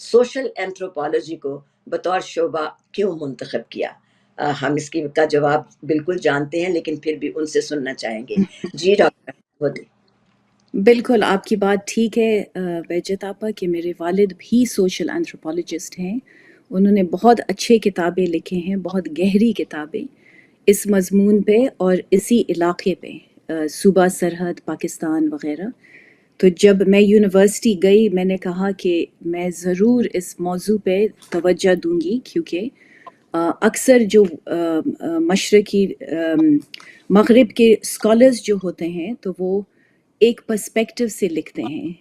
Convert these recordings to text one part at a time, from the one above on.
Social anthropology کو بطور شعبہ کیوں منتخب کیا؟ ہم اس کی کا جواب بالکل جانتے ہیں لیکن پھر بھی ان سے سننا چاہیں گے. جی ڈاکٹر ہدی. بالکل آپ کی بات ٹھیک ہے بہجت آپا کہ میرے والد بھی سوشل انتھروپولوجسٹ ہیں. انہوں نے بہت اچھے کتابیں لکھے ہیں، بہت گہری کتابیں اس مضمون پہ اور اسی علاقے پہ، صوبہ سرحد پاکستان وغیرہ. تو جب میں یونیورسٹی گئی میں نے کہا کہ میں ضرور اس موضوع پہ توجہ دوں گی، کیونکہ اکثر جو مشرقی مغرب کے اسکالرز جو ہوتے ہیں تو وہ ایک پرسپیکٹو سے لکھتے ہیں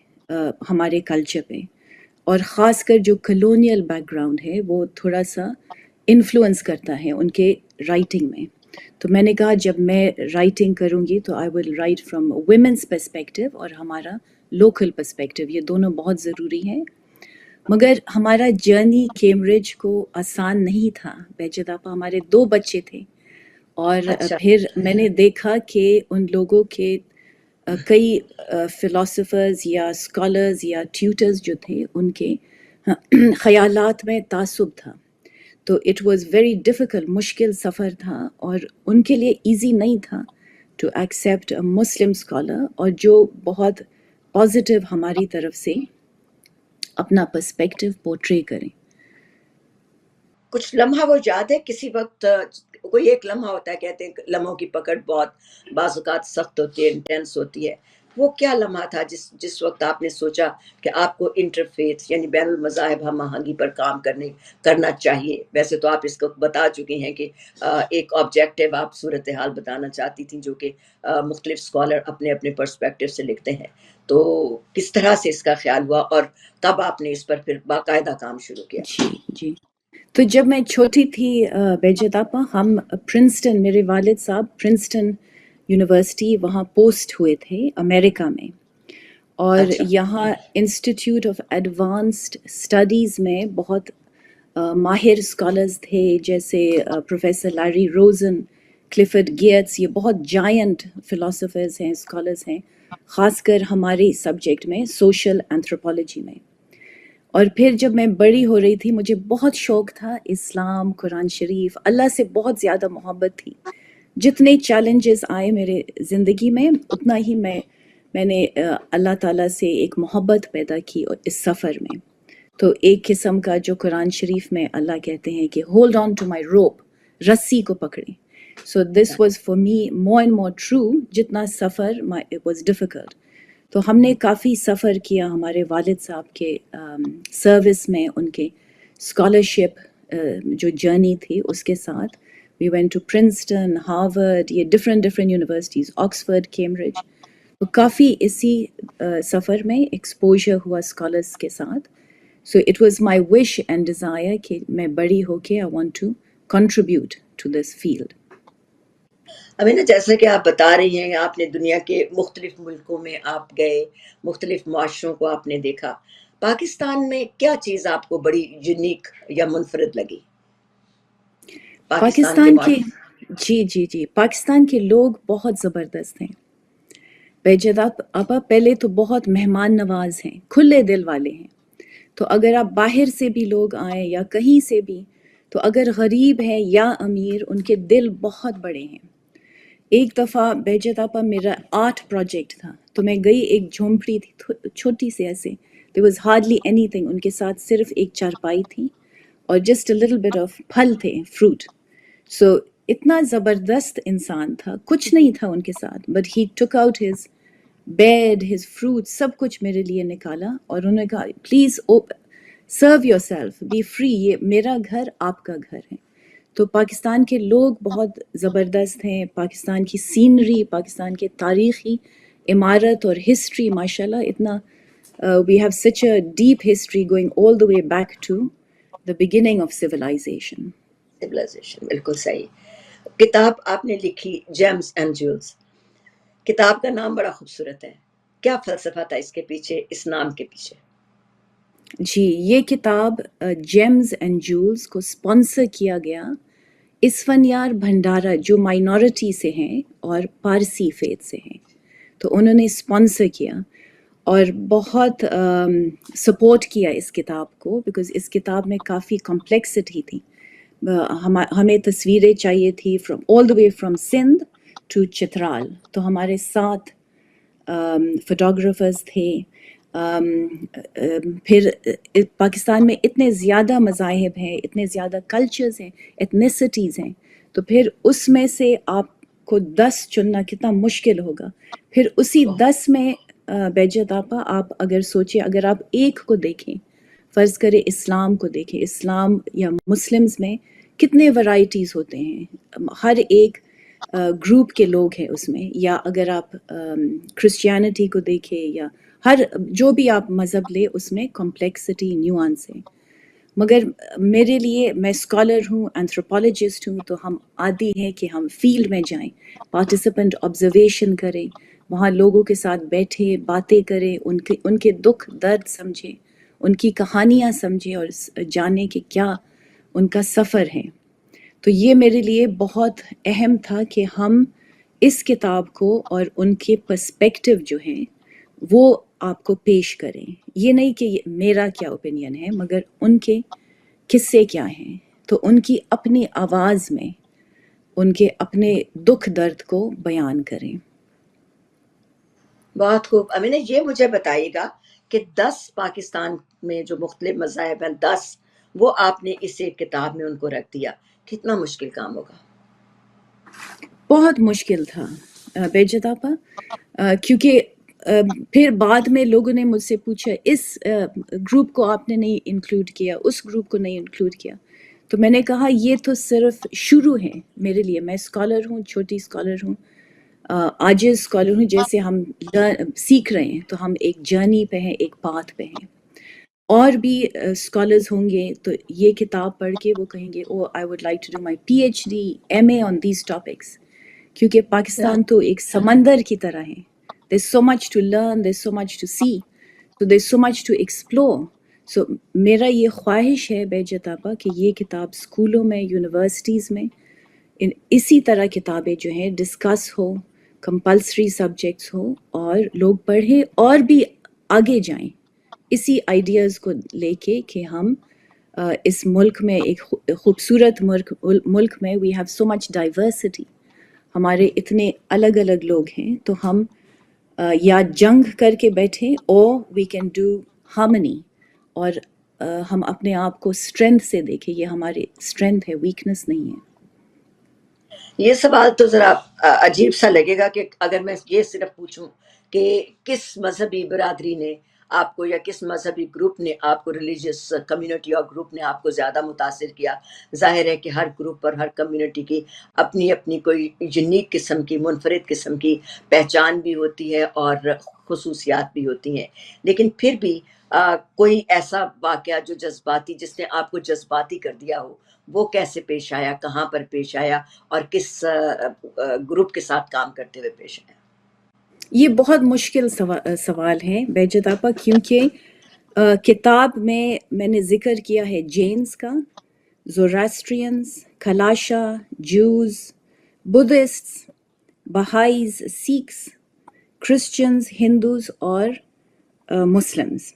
ہمارے کلچر پہ، اور خاص کر جو کلونیل بیک گراؤنڈ ہے وہ تھوڑا سا انفلوئنس کرتا ہے ان کے رائٹنگ میں. تو میں نے کہا جب میں رائٹنگ کروں گی تو I will write from women's perspective اور ہمارا لوکل پرسپیکٹو، یہ دونوں بہت ضروری ہیں. مگر ہمارا جرنی کیمبرج کو آسان نہیں تھا بہجت آپا. ہمارے 2 بچے تھے اور اچھا. پھر میں نے دیکھا کہ ان لوگوں کے کئی فلاسفرز یا اسکالرز یا ٹیوٹرز جو تھے ان کے خیالات میں تعصب تھا. تو اٹ واز ویری ڈیفیکلٹ، مشکل سفر تھا اور ان کے لیے ایزی نہیں تھا to accept a Muslim scholar اور جو بہت پازیٹیو ہماری طرف سے اپنا پرسپیکٹو پورٹری کریں. کچھ لمحہ وہ یاد ہے کسی وقت؟ کوئی ایک لمحہ ہوتا ہے، کہتے ہیں لمحوں کی پکڑ بہت بعض اوقات سخت ہوتی ہے، انٹینس ہوتی ہے. وہ کیا لمحہ تھا جس وقت آپ نے سوچا کہ آپ کو انٹرفیتھ یعنی بین المذاہب ہم آہنگی پر کام کرنا چاہیے؟ ویسے تو آپ اس کو بتا چکے ہیں کہ ایک آبجیکٹیو آپ صورتحال بتانا چاہتی تھیں جو کہ مختلف اسکالر اپنے اپنے پرسپیکٹو سے لکھتے ہیں. تو کس طرح سے اس کا خیال ہوا اور کب آپ نے اس پر پھر باقاعدہ کام شروع کیا؟ جی تو جب میں چھوٹی تھی بہجت آپا، ہم پرنسٹن، میرے والد صاحب پرنسٹن یونیورسٹی وہاں پوسٹ ہوئے تھے امریکہ میں، اور اچھا. یہاں انسٹیٹیوٹ آف ایڈوانسڈ اسٹڈیز میں بہت ماہر اسکالرز تھے، جیسے پروفیسر لیری روزن، کلفرڈ گیٹس. یہ بہت جائنٹ فلاسفرز ہیں، اسکالرز ہیں، خاص کر ہمارے سبجیکٹ میں سوشل اینتھروپولوجی میں. اور پھر جب میں بڑی ہو رہی تھی مجھے بہت شوق تھا اسلام، قرآن شریف، اللہ سے بہت زیادہ محبت تھی. جتنے چیلنجز آئے میرے زندگی میں اتنا ہی میں نے اللہ تعالیٰ سے ایک محبت پیدا کی اس سفر میں. تو ایک قسم کا جو قرآن شریف میں اللہ کہتے ہیں کہ hold on to my rope, رسی کو پکڑیں. So this was for me more and more true. جتنا سفر اٹ واز ڈیفیکلٹ. تو ہم نے کافی سفر کیا ہمارے والد صاحب کے سروس میں، ان کے اسکالرشپ جو جرنی تھی اس کے ساتھ. We went to Princeton, Harvard, یہ ڈفرینٹ یونیورسٹیز، آکسفورڈ، کیمبرج. تو کافی اسی سفر میں ایکسپوجر ہوا اسکالرس کے ساتھ. So it was my wish and desire کہ میں بڑی ہو کے I want to contribute to this field. Amina, جیسا کہ آپ بتا رہی ہیں آپ نے دنیا کے مختلف ملکوں میں آپ گئے، مختلف معاشروں کو آپ نے دیکھا. پاکستان میں کیا چیز آپ کو بڑی یونیک یا منفرد لگی؟ پاکستان کے جی پاکستان کے لوگ بہت زبردست ہیں بہجت آپا. پہلے تو بہت مہمان نواز ہیں، کھلے دل والے ہیں. تو اگر آپ باہر سے بھی لوگ آئیں یا کہیں سے بھی، تو اگر غریب ہیں یا امیر، ان کے دل بہت بڑے ہیں. ایک دفعہ بہجت آپا میرا آرٹ پروجیکٹ تھا، تو میں گئی، ایک جھونپڑی تھی چھوٹی سی ایسے، there was hardly anything. ان کے ساتھ صرف ایک چارپائی تھی اور just a little bit of پھل تھے، فروٹ. سو اتنا زبردست انسان تھا، کچھ نہیں تھا ان کے ساتھ، but he took out his bed, his fruit, سب کچھ میرے لیے نکالا اور انہوں نے کہا please serve yourself, be free, یہ میرا گھر آپ کا گھر ہے. تو پاکستان کے لوگ بہت زبردست ہیں. پاکستان کی سینری، پاکستان کے تاریخی عمارت اور ہسٹری ماشاء اللہ اتنا we have such a deep history going all the way back to the beginning of civilisation. بالکل صحیح. کتاب آپ نے لکھی جیمز اینڈ جولز، کتاب کا نام بڑا خوبصورت ہے. کیا فلسفہ تھا اس کے پیچھے، اس نام کے پیچھے؟ جی، یہ کتاب جیمز اینڈ جولز کو اسپانسر کیا گیا اسفنیار بھنڈارا جو مائنورٹی سے ہیں اور پارسی فیتھ سے ہیں، تو انہوں نے اسپانسر کیا. اور بہت سپورٹ کیا اس کتاب کو، بیکاز اس کتاب میں کافی کمپلیکسٹی تھی. ہمیں تصویریں چاہیے تھی from all the way from Sindh to Chitral. تو ہمارے ساتھ فوٹوگرافرز تھے. پھر پاکستان میں اتنے زیادہ مذاہب ہیں، اتنے زیادہ کلچرز ہیں، ایتھنیسٹیز ہیں، تو پھر اس میں سے آپ کو 10 چننا کتنا مشکل ہوگا. پھر اسی 10 میں بہجت آپا آپ اگر سوچیں، اگر آپ ایک کو دیکھیں، فرض کرے اسلام کو دیکھیں، اسلام یا مسلمز میں کتنے ورائٹیز ہوتے ہیں، ہر ایک گروپ کے لوگ ہیں اس میں. یا اگر آپ کرسچینٹی کو دیکھیں، یا ہر جو بھی آپ مذہب لے، اس میں کمپلیکسٹی نیوانس ہے. مگر میرے لیے، میں اسکالر ہوں، انتھروپولوجسٹ ہوں، تو ہم عادی ہیں کہ ہم فیلڈ میں جائیں، پارٹیسپینٹ آبزرویشن کریں، وہاں لوگوں کے ساتھ بیٹھیں، باتیں کریں، ان کے دکھ درد سمجھیں، ان کی کہانیاں سمجھیں، اور جانیں کہ کیا ان کا سفر ہے. تو یہ میرے لیے بہت اہم تھا کہ ہم اس کتاب کو اور ان کے پرسپیکٹو جو ہیں وہ آپ کو پیش کریں. یہ نہیں کہ میرا کیا اوپینین ہے، مگر ان کے قصے کیا ہیں، تو ان کی اپنی آواز میں ان کے اپنے دکھ درد کو بیان کریں. بہت خوب. امینہ، یہ مجھے بتائیے گا کہ 10 پاکستان میں جو مختلف مذاہب ہیں، 10 وہ آپ نے اس ایک کتاب میں ان کو رکھ دیا، کتنا مشکل کام ہوگا؟ بہت مشکل تھا بہجت آپا، کیونکہ پھر بعد میں لوگوں نے مجھ سے پوچھا اس گروپ کو آپ نے نہیں انکلوڈ کیا، اس گروپ کو نہیں انکلوڈ کیا. تو میں نے کہا یہ تو صرف شروع ہے میرے لیے. میں اسکالر ہوں، چھوٹی اسکالر ہوں، آج اسکالر ہوں. جیسے ہم سیکھ رہے ہیں، تو ہم ایک جرنی پہ ہیں، ایک پاتھ پہ ہیں. اور بھی اسکالرز ہوں گے تو یہ کتاب پڑھ کے وہ کہیں گے oh I would like to do my P H D M A on these topics. کیونکہ پاکستان تو ایک سمندر کی طرح ہے. There so much to learn, there so much to see, تو there so much to explore. سو میرا یہ خواہش ہے بہجت آپا کہ یہ کتاب اسکولوں میں، یونیورسٹیز میں اسی طرح کتابیں جو ہیں discuss who, compulsory subjects who, اور لوگ پڑھیں اور بھی آگے جائیں اسی آئیڈیاز کو لے کے کہ ہم اس ملک میں، ایک خوبصورت ملک میں we have so much diversity, ہمارے اتنے الگ الگ لوگ ہیں، تو ہم یا جنگ کر کے بیٹھیں اور وی کین ڈو ہارمنی، اور ہم اپنے آپ کو اسٹرینتھ سے دیکھیں. یہ ہماری اسٹرینتھ ہے، ویکنس نہیں ہے. یہ سوال تو ذرا عجیب سا لگے گا کہ اگر میں یہ صرف پوچھوں کہ کس مذہبی برادری نے آپ کو، یا کس مذہبی گروپ نے آپ کو، ریلیجیس کمیونٹی اور گروپ نے آپ کو زیادہ متاثر کیا. ظاہر ہے کہ ہر گروپ پر، ہر کمیونٹی کی اپنی اپنی کوئی یونیک قسم کی، منفرد قسم کی پہچان بھی ہوتی ہے اور خصوصیات بھی ہوتی ہیں. لیکن پھر بھی کوئی ایسا واقعہ جو جذباتی، جس نے آپ کو جذباتی کر دیا ہو، وہ کیسے پیش آیا، کہاں پر پیش آیا، اور کس گروپ کے ساتھ کام کرتے ہوئے پیش آیا؟ یہ بہت مشکل سوال ہے بہجت آپا، کیونکہ کتاب میں نے ذکر کیا ہے جینز کا، زوراسٹرینز، کھلاشا، جوز، بدھسٹ، بہائیز، سکھس، کرسچنز، ہندوز اور مسلمز.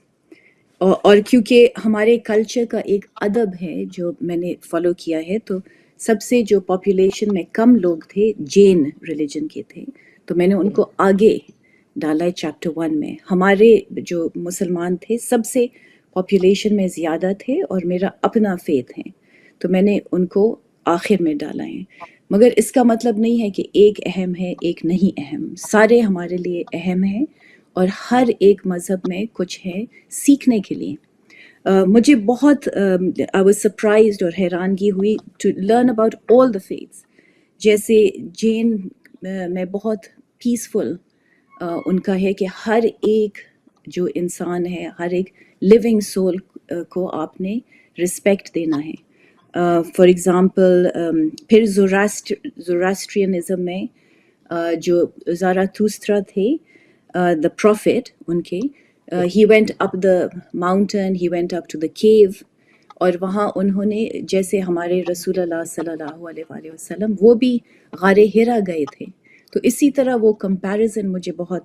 اور کیونکہ ہمارے کلچر کا ایک ادب ہے جو میں نے فالو کیا ہے، تو سب سے جو پاپولیشن میں کم لوگ تھے جین ریلیجن کے تھے، تو میں نے ان کو آگے ڈالا ہے چیپٹر 1 میں. ہمارے جو مسلمان تھے سب سے پاپولیشن میں زیادہ تھے اور میرا اپنا فیتھ ہے، تو میں نے ان کو آخر میں ڈالا ہے. مگر اس کا مطلب نہیں ہے کہ ایک اہم ہے ایک نہیں اہم، سارے ہمارے لیے اہم ہیں، اور ہر ایک مذہب میں کچھ ہے سیکھنے کے لیے. مجھے بہت آئی واز سرپرائزڈ اور حیرانگی ہوئی to learn about all the faiths. جیسے جین میں بہت پیسفل ان کا ہے کہ ہر ایک جو انسان ہے، ہر ایک لیونگ سول کو آپ نے رسپیکٹ دینا ہے. فار ایگزامپل پھر زوراسٹرینزم میں جو زاراتھوسٹرا تھے، the prophet ان کے، he went up the mountain, he went up to the cave، اور وہاں انہوں نے جیسے ہمارے رسول اللہ صلی اللہ علیہ وآلہ وسلم وہ بھی غار ہرا گئے تھے، تو اسی طرح وہ کمپیریزن مجھے بہت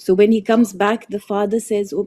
So when he comes back, the father says, oh,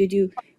Did you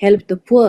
help the poor,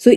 So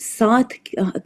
7